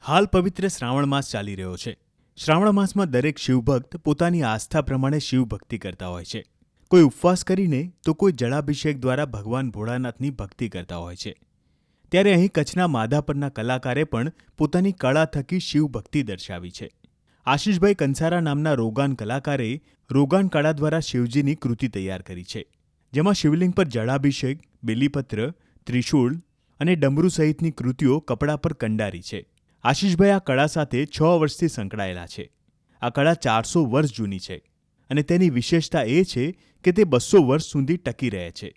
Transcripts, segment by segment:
હાલ પવિત્ર શ્રાવણ માસ ચાલી રહ્યો છે. શ્રાવણ માસમાં દરેક શિવભક્ત પોતાની આસ્થા પ્રમાણે શિવભક્તિ કરતા હોય છે. કોઈ ઉપવાસ કરીને તો કોઈ જળાભિષેક દ્વારા ભગવાન ભોળાનાથની ભક્તિ કરતા હોય છે. ત્યારે અહીં કચ્છના માધાપરના કલાકારે પણ પોતાની કળા થકી શિવભક્તિ દર્શાવી છે. આશિષભાઈ કંસારા નામના રોગાન કલાકારે રોગાન કળા દ્વારા શિવજીની કૃતિ તૈયાર કરી છે. જેમાં શિવલિંગ પર જળાભિષેક, બેલીપત્ર, ત્રિશૂળ અને ડમરૂ સહિતની કૃતિઓ કપડા પર કંડારી છે. આશિષભાઈ આ કળા સાથે 6 વર્ષથી સંકળાયેલા છે. આ કળા 400 વર્ષ જૂની છે અને તેની વિશેષતા એ છે કે તે 200 વર્ષ સુધી ટકી રહે છે.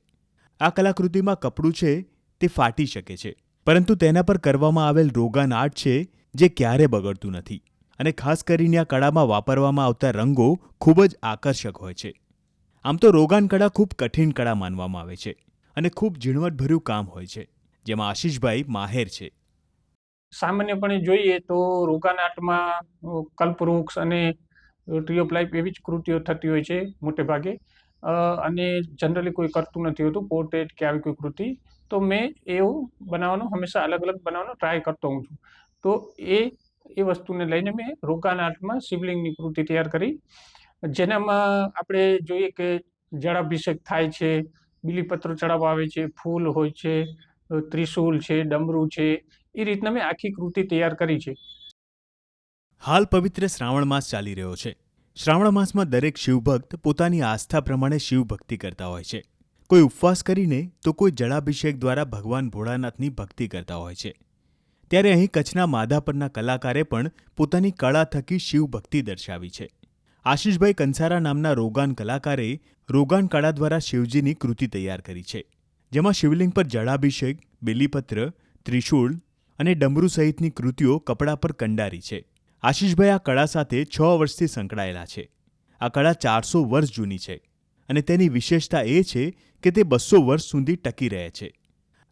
આ કલાકૃતિમાં કપડું છે તે ફાટી શકે છે, પરંતુ તેના પર કરવામાં આવેલ રોગાન આર્ટ છે જે ક્યારે બગડતું નથી. અને ખાસ કરીને આ કળામાં વાપરવામાં આવતા રંગો ખૂબ જ આકર્ષક હોય છે. આમ તો રોગાન કળા ખૂબ કઠિન કળા માનવામાં આવે છે અને ખૂબ ઝીણવટભર્યું કામ હોય છે, જેમાં આશિષભાઈ માહેર છે. સામાન્યપણે જોઈએ તો રોગાન આર્ટમાં કલ્પવૃક્ષ અને ટ્રી ઓફ લાઈફ એવી જ કૃતિઓ થતી હોય છે મોટે ભાગે, અને જનરલી કોઈ કરતું નથી હોતું પોર્ટ્રેટ કે આવી કોઈ કૃતિ. તો મેં એવું બનાવવાનો હંમેશા અલગ અલગ બનાવવાનો ટ્રાય કરતો હોઉં છું. તો એ વસ્તુને લઈને મેં રોગાન આર્ટમાં શિવલિંગની કૃતિ તૈયાર કરી, જેનામાં આપણે જોઈએ કે જળાભિષેક થાય છે, બીલીપત્ર ચડાવવા આવે છે, ફૂલ હોય છે, ત્રિશૂલ છે, ડમરું છે, એ રીતના મેં આખી કૃતિ તૈયાર કરી છે. હાલ પવિત્ર શ્રાવણ માસ ચાલી રહ્યો છે. શ્રાવણ માસમાં દરેક શિવભક્ત પોતાની આસ્થા પ્રમાણે શિવભક્તિ કરતા હોય છે. કોઈ ઉપવાસ કરીને તો કોઈ જળાભિષેક દ્વારા ભગવાન ભોળાનાથની ભક્તિ કરતા હોય છે. ત્યારે અહીં કચ્છના માધાપરના કલાકારે પણ પોતાની કળા થકી શિવભક્તિ દર્શાવી છે. આશિષભાઈ કંસારા નામના રોગાન કલાકારે રોગાન કળા દ્વારા શિવજીની કૃતિ તૈયાર કરી છે. જેમાં શિવલિંગ પર જળાભિષેક, બેલીપત્ર, ત્રિશૂળ અને ડમરૂ સહિતની કૃતિઓ કપડા પર કંડારી છે. આશિષભાઈ આ કળા સાથે 6 વર્ષથી સંકળાયેલા છે. આ કળા 400 વર્ષ જૂની છે અને તેની વિશેષતા એ છે કે તે 200 વર્ષ સુધી ટકી રહે છે.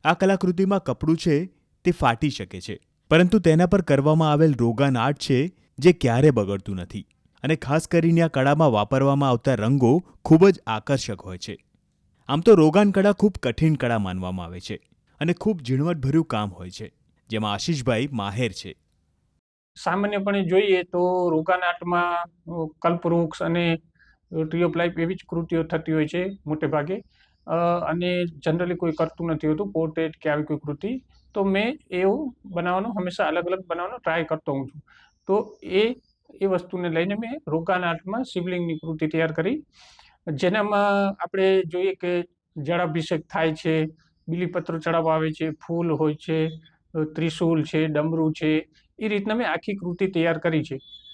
આ કલાકૃતિમાં કપડું છે તે ફાટી શકે છે, પરંતુ તેના પર કરવામાં આવેલ રોગાન આર્ટ છે જે ક્યારે બગડતું નથી. અને ખાસ કરીને આ કળામાં વાપરવામાં આવતા રંગો ખૂબ જ આકર્ષક હોય છે. આમ તો રોગાન કળા ખૂબ કઠિન કળા માનવામાં આવે છે અને ખૂબ ઝીણવટભર્યું કામ હોય છે, જેમાં આશિષભાઈ માહેર છે. સામાન્યપણે જોઈએ તો રોગાન આર્ટમાં કલ્પવૃક્ષ અને ટ્રી ઓફ લાઈફ એવી જ કૃતિઓ થતી હોય છે મોટે ભાગે, અને જનરલી કોઈ કરતું નથી હોતું પોર્ટ્રેટ કે આવી કોઈ કૃતિ. તો મેં એવું બનાવવાનો હંમેશા અલગ અલગ બનાવવાનો ટ્રાય કરતો હોઉં છું. તો એ વસ્તુને લઈને મેં રોગાન આર્ટમાં શિવલિંગની કૃતિ તૈયાર કરી, જેનામાં આપણે જોઈએ કે જળાભિષેક થાય છે, બીલીપત્ર ચડાવવા આવે છે, ફૂલ હોય છે, ત્રિશૂલ છે, ડમરું છે, એ રીતના મેં આખી કૃતિ તૈયાર કરી છે.